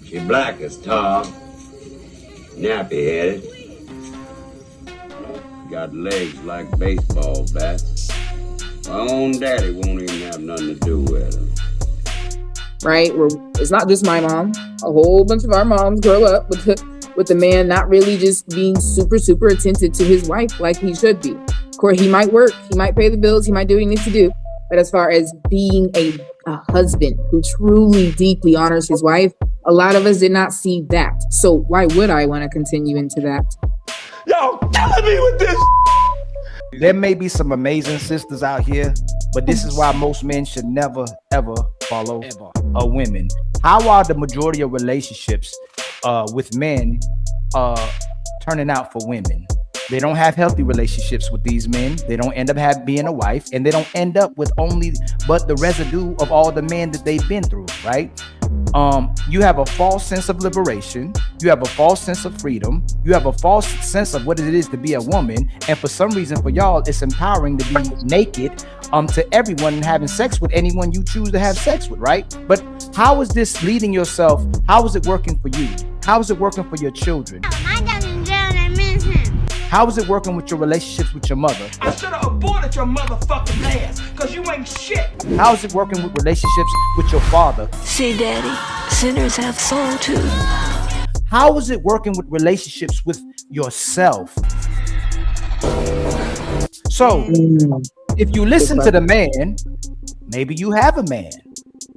She black as tar, nappy-headed, got legs like baseball bats. My own daddy won't even have nothing to do with her. Right? It's not just my mom. A whole bunch of our moms grow up with the man not really just being super, super attentive to his wife like he should be. Of course, he might work, he might pay the bills, he might do what he needs to do. But as far as being a husband who truly, deeply honors his wife, a lot of us did not see that. So why would I want to continue into that? Y'all killing me with this. There may be some amazing sisters out here, but this is why most men should never, ever follow a women. How are the majority of relationships with men turning out for women? They don't have healthy relationships with these men. They don't end up being a wife, and they don't end up with only but the residue of all the men that they've been through, right? You have a false sense of liberation. You have a false sense of freedom. You have a false sense of what it is to be a woman. And for some reason, for y'all, it's empowering to be naked to everyone and having sex with anyone you choose to have sex with, right? But how is this leading yourself? How is it working for you? How is it working for your children? How is it working with your relationships with your mother? I should have aborted your motherfucking ass, because you ain't shit. How is it working with relationships with your father? See, Daddy, sinners have soul too. How is it working with relationships with yourself? So, if you listen to the man, maybe you have a man.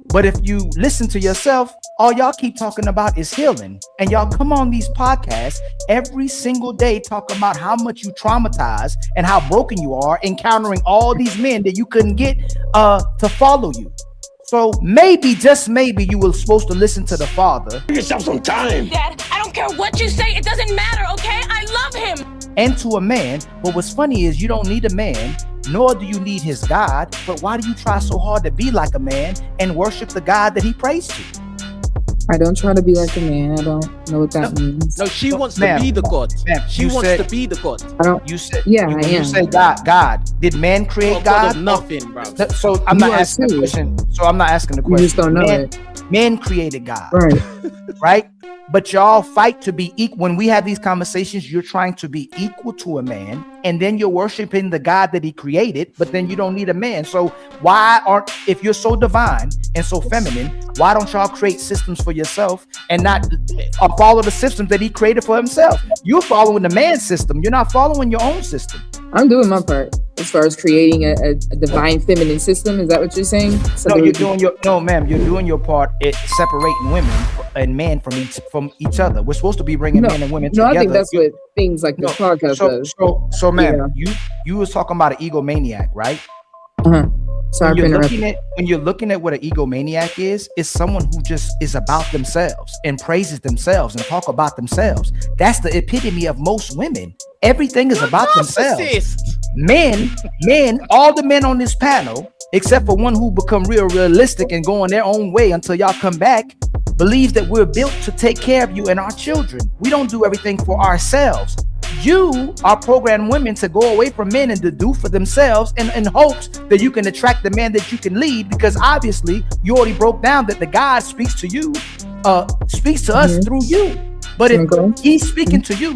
But if you listen to yourself, all y'all keep talking about is healing. And y'all come on these podcasts every single day talking about how much you traumatized and how broken you are, encountering all these men that you couldn't get to follow you. So maybe, just maybe, you were supposed to listen to the father. Give yourself some time. Dad, I don't care what you say. It doesn't matter, okay? I love him. And to a man. But what's funny is you don't need a man, nor do you need his God. But why do you try so hard to be like a man and worship the God that he prays to? I don't try to be like a man. I don't know what that means. No, she wants to be the God. She wants to be the God. I don't. You said, yeah, I am. You say God. Did man create God? God of nothing, bro. So I'm not asking the question. You just don't know it. Men created God. Right. Right? But y'all fight to be equal. When we have these conversations, you're trying to be equal to a man, and then you're worshiping the God that he created, but then you don't need a man. So if you're so divine and so feminine, why don't y'all create systems for yourself and not follow the systems that he created for himself? You're following the man's system. You're not following your own system. I'm doing my part as far as creating a divine feminine system. Is that what you're saying? Ma'am, you're doing your part at separating women and men from each other. We're supposed to be bringing men and women together. I think that's what things like this podcast does. So ma'am, you was talking about an egomaniac, right? Sorry, when you're looking at what an egomaniac is, it's someone who just is about themselves and praises themselves and talk about themselves. That's the epitome of most women. Everything is about themselves. Men, all the men on this panel, except for one who become realistic and go on their own way until y'all come back, believes that we're built to take care of you and our children. We don't do everything for ourselves. You are programming women to go away from men and to do for themselves in hopes that you can attract the man that you can lead, because obviously you already broke down that the God speaks to you, speaks to us through you. But if he's speaking to you,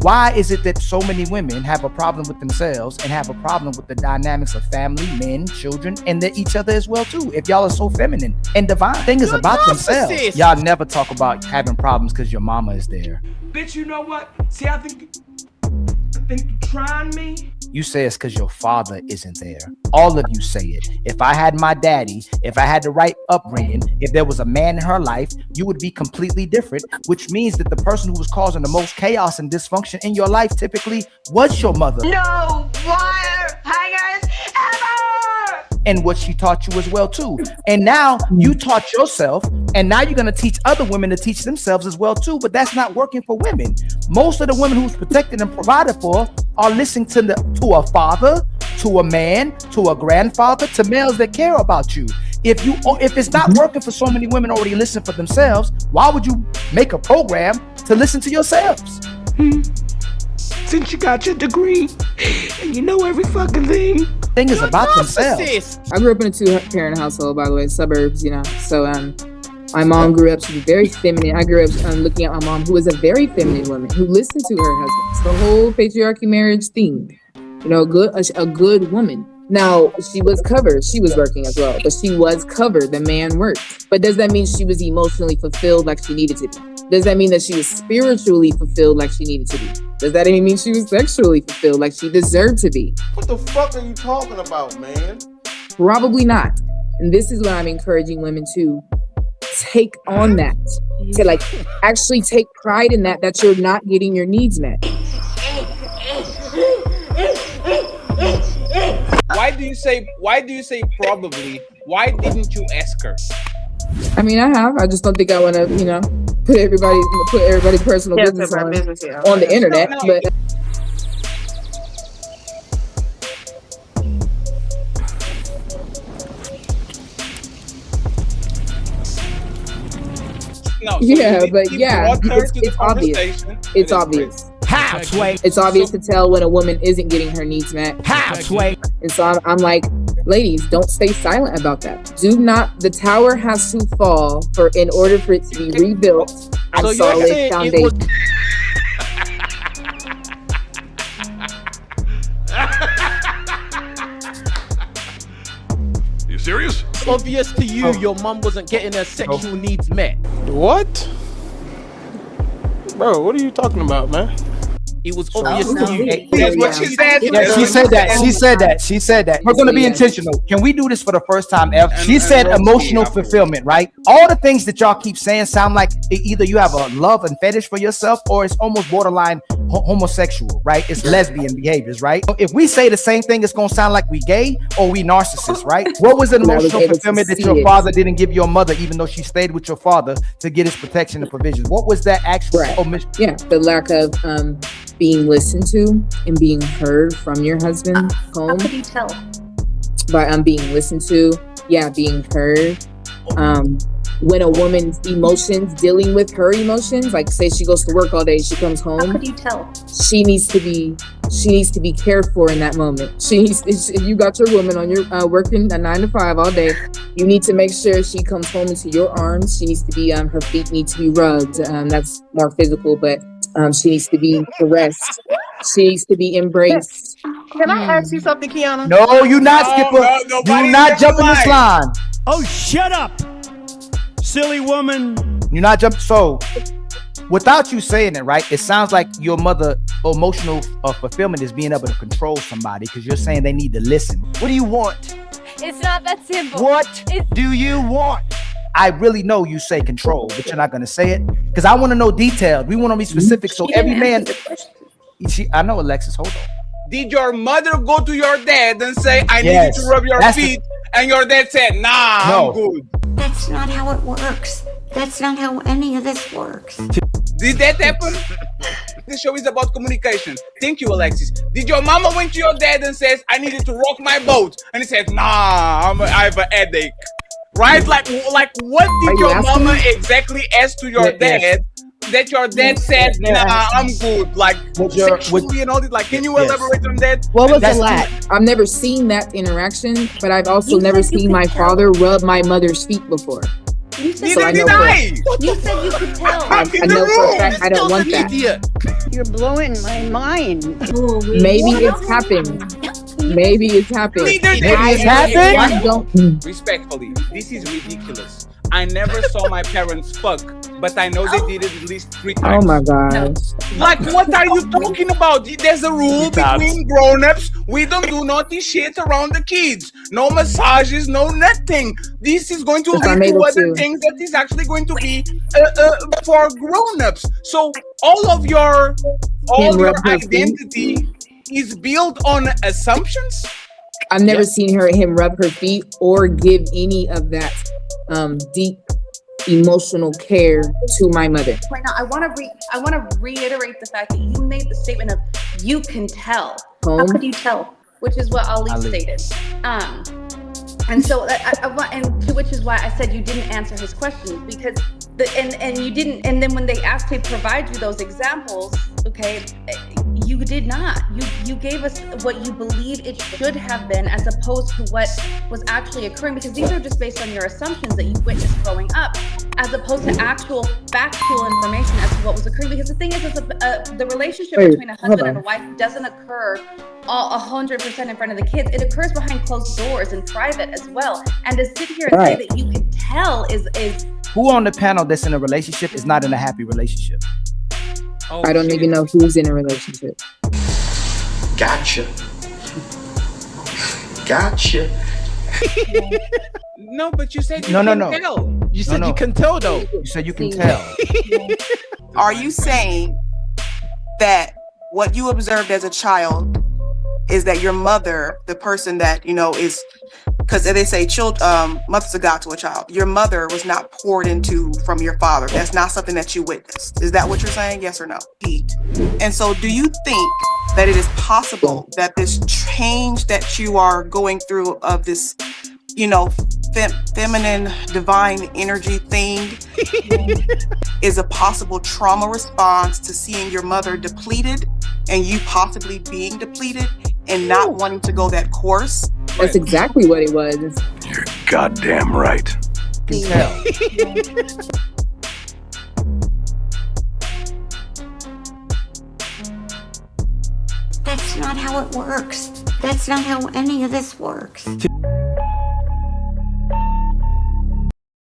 why is it that so many women have a problem with themselves and have a problem with the dynamics of family, men, children, and each other as well too? If y'all are so feminine and divine, thing is about themselves. Y'all never talk about having problems because your mama is there. Bitch, you know what? See, I think you trying me. You say it's because your father isn't there. All of you say it. If I had my daddy, if I had the right upbringing, if there was a man in her life, you would be completely different, which means that the person who was causing the most chaos and dysfunction in your life typically was your mother. No wire hangers ever! And what she taught you as well too. And now you taught yourself, and now you're going to teach other women to teach themselves as well too. But that's not working for women. Most of the women who's protected and provided for are listening to a father, to a man, to a grandfather, to males that care about you. If it's not working for so many women already listening for themselves, why would you make a program to listen to yourselves? Since you got your degree and you know every fucking thing. Thing is about themselves. I grew up in a 2-parent household, by the way, suburbs, So My mom grew up to be very feminine. I grew up looking at my mom, who was a very feminine woman who listened to her husband. It's the whole patriarchy marriage thing. You know, a good woman. Now, she was covered. She was working as well, but she was covered. The man worked. But does that mean she was emotionally fulfilled like she needed to be? Does that mean that she was spiritually fulfilled like she needed to be? Does that even mean she was sexually fulfilled like she deserved to be? What the fuck are you talking about, man? Probably not. And this is what I'm encouraging women to take on that, to like actually take pride in that you're not getting your needs met. Why do you say probably? Why didn't you ask her? I mean, I have. I just don't think I want to, you know, put everybody's personal business on the internet. But No, so yeah, but yeah, it's obvious. It's obvious. How, Sway? It's obvious to tell when a woman isn't getting her needs met. How, Sway? And so I'm like, ladies, don't stay silent about that. Do not. The tower has to fall in order for it to be rebuilt on solid foundation. You serious? It's obvious to you your mom wasn't getting her sexual needs met. What? Bro, what are you talking about, man? It was obvious to you. That's what she said. Yeah, she said that. We're going to be intentional. Can we do this for the first time ever? She said emotional fulfillment, right? All the things that y'all keep saying sound like either you have a love and fetish for yourself or it's almost borderline homosexual, right? It's lesbian behaviors, right? If we say the same thing, it's going to sound like we gay or we narcissists, right? What was the emotional fulfillment that your father didn't give your mother, even though she stayed with your father to get his protection and provisions? What was that actual omission? Yeah, the lack of being listened to and being heard from your husband home. How could you tell? By being listened to, being heard. When a woman's emotions, dealing with her emotions, like say she goes to work all day, she comes home. How could you tell? She needs to be cared for in that moment. If you got your woman on your working a 9 to 5 all day, you need to make sure she comes home into your arms. She needs to be her feet need to be rubbed. That's more physical, but she needs to be caressed. She needs to be embraced. Can I ask you something, Kiana? No, you not, Skipper. You not jumping this line. Oh, shut up, silly woman. You're not jumping. So, without you saying it, right? It sounds like your mother emotional fulfillment is being able to control somebody because you're saying they need to listen. What do you want? It's not that simple. What do you want? I really know you say control, but you're not going to say it because I want to know details. We want to be specific. So every man, I know, Alexis, hold on. Did your mother go to your dad and say, I need you to rub your feet? And your dad said, nah, no. I'm good. That's not how it works. That's not how any of this works. Did that happen? This show is about communication. Thank you, Alexis. Did your mama went to your dad and says, I needed to rock my boat? And he said, nah, I have a headache. Right? Like what did your mama exactly ask to your dad that your dad said, nah, I'm good? Like, sexually and all this. Like, can you elaborate on that? What was the lack? I've never seen that interaction, but I've also never seen my father rub my mother's feet before. Neither did I. You said you could tell. I know for a fact I don't want that. You're blowing my mind. Maybe it's happened. Maybe it's happened. Respectfully, this is ridiculous. I never saw my parents fuck, but I know they did it at least 3 times. Oh my gosh. Like, what are you talking about? There's a rule between grown-ups. We don't do naughty shit around the kids. No massages, no nothing. This is going to lead to other things that is actually going to be for grown-ups. So all your identity is built on assumptions? I've never seen him rub her feet or give any of that deep emotional care to my mother. Right now, I want to reiterate the fact that you made the statement of you can tell. How could you tell? Which is what Ali stated. And so and to which is why I said you didn't answer his questions because and you didn't. And then when they asked to provide you those examples, okay, you did not. You gave us what you believe it should have been, as opposed to what was actually occurring, because these are just based on your assumptions that you witnessed growing up, as opposed to actual factual information as to what was occurring. Because the thing is the relationship between a husband and a wife doesn't occur 100% in front of the kids. It occurs behind closed doors and private as well. And to sit here and say that you can tell is who on the panel that's in a relationship is not in a happy relationship? Oh, I don't even know who's in a relationship. Gotcha. Gotcha. No, but you said you no. tell. You said you can tell, though. You said you can tell. Are you saying that what you observed as a child is that your mother, the person that, is, because they say mother's a God to a child. Your mother was not poured into from your father. That's not something that you witnessed. Is that what you're saying? Yes or no? And so do you think that it is possible that this change that you are going through of this, feminine divine energy thing is a possible trauma response to seeing your mother depleted and you possibly being depleted and not wanting to go that course? That's exactly what it was. You're goddamn right. Can tell. That's not how it works. That's not how any of this works.